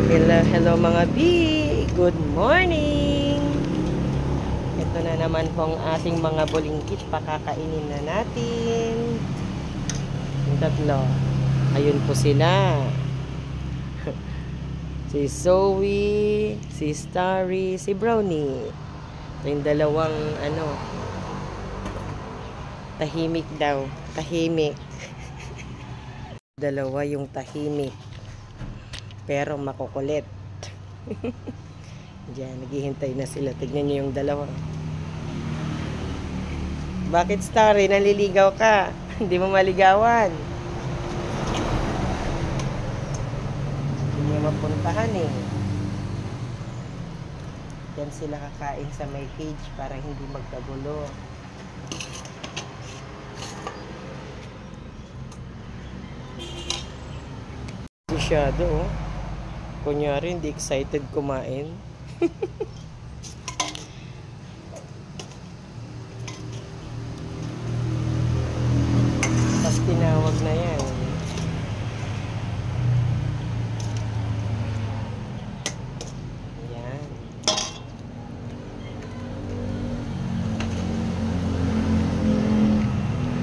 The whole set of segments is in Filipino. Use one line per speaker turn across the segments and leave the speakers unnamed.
Hello, hello mga B! Good morning! Ito na naman po ang ating mga bulingkit. Pakakainin na natin. Yung tatlo. Ayun po sila. Si Zoe, si Starry, si Brownie. Ito yung dalawang tahimik daw. Tahimik. Dalawa yung tahimik. Pero makukulit. Diyan, naghihintay na sila. Tignan niyo yung dalawa. Bakit, Starry? Naliligaw ka? Hindi mo maligawan. Hindi niyo mapuntahan eh. Diyan sila kakain sa may cage para hindi magkagulo. Masyado oh. Kunyari, hindi excited kumain. Tapos tinawag na yan. Ayan.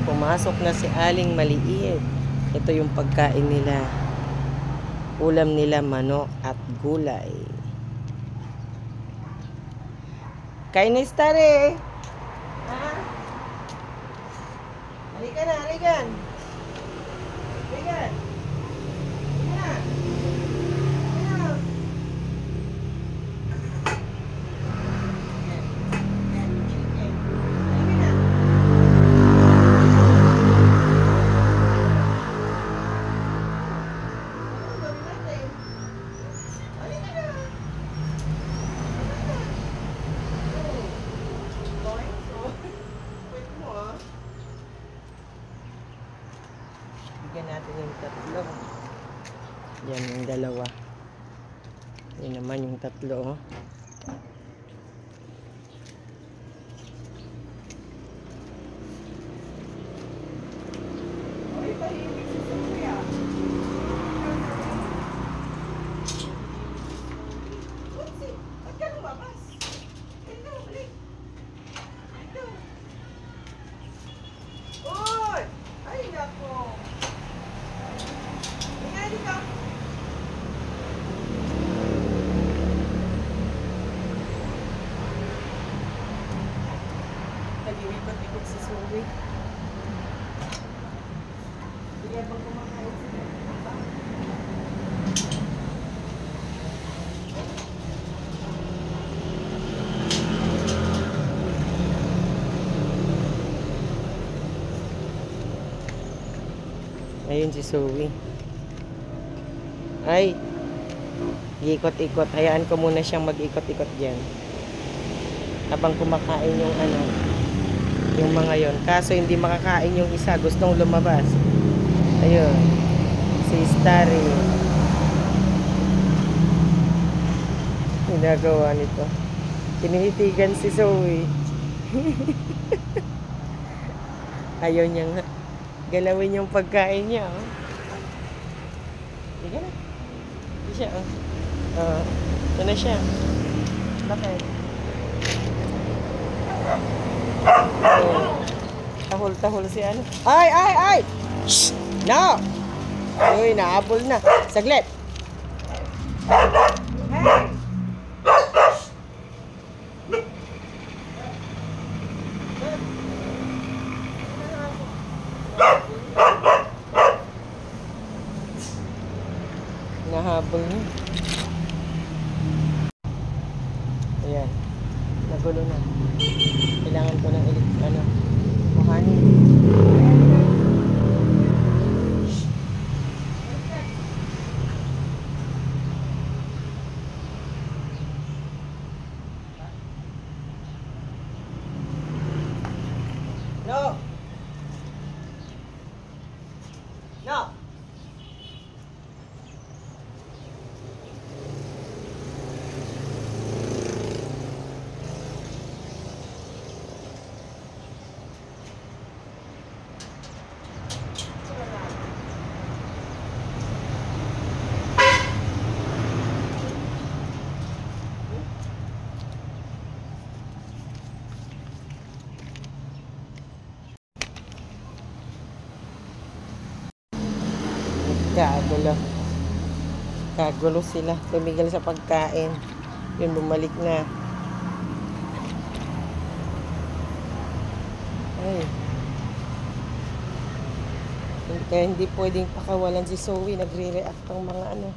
Pumasok na si Aling Maliit. Ito yung pagkain nila. Ulam nila manok at gulay. Kain na, Starry. Ha? Halika na, halika. Halika. Halika. Halika. Bigyan natin yung tatlo. Yan yung dalawa. Yan naman yung tatlo. Nag-iwikot-ikot si Zoe. Hindi ba kumakain sila? Ayun si Zoe. Ay, ikot-ikot. Hayaan ko muna siyang mag-ikot-ikot dyan. Habang kumakain yung yung mga yon. Kaso hindi makakain yung isa. Gustong lumabas. Ayun. Si Starry. Ginagawa nito. Tinitigan si Zoe. Ayaw niya nga. Galawin yung pagkain niya. Oh. Sige na. Hindi siya. Oh. Ito na siya. Bakit? Oh. Tahol-tahol si ano. Ay! Ay! Ay! Shh! No! Uy, nahabol na. Saglit. Hey! Nahabol niya. Ayan. Nagulo na. Kailangan ko ng kuhanin. No! No! Kagulo. Kagulo sila. Tumigil sa pagkain. Yun, bumalik na. Ay. Kaya hindi pwedeng pakawalan si Zoe. Nagre-react ang mga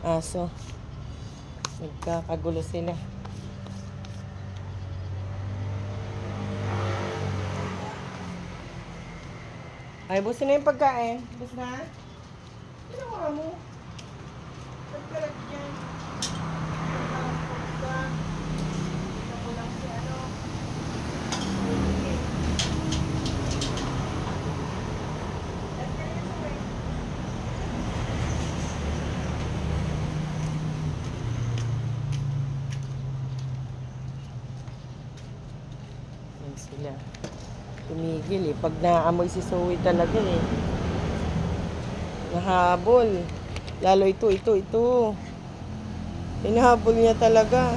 aso. Nagkakagulo sila. Ay, busin na yung pagkain. Bus na? Ginawa mo. Nagkalag yan. Ako lang si Yan sila. Tumigil eh. Pag naamoy si Zoe talaga eh. Nahabol. Lalo ito. Hinahabol niya talaga.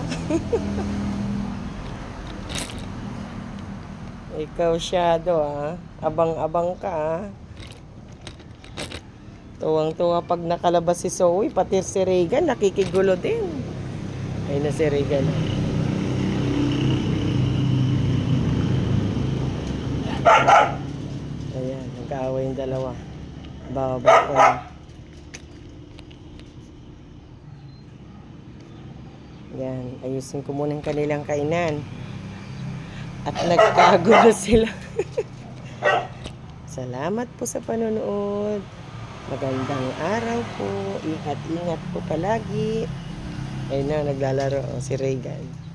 Ikaw, Shadow, abang-abang ka, Tuwang-tuwa pag nakalabas si Zoe, pati si Regan, nakikigulo din. Ayun na si Regan. Ayan, nagkaaway yung dalawa. Bababa ko na. Yan, ayusin ko muna yung kanilang kainan. At nagkagulo sila. Salamat po sa panonood. Magandang araw po. Ingat-ingat po palagi. Ayun na, naglalaro si Regan.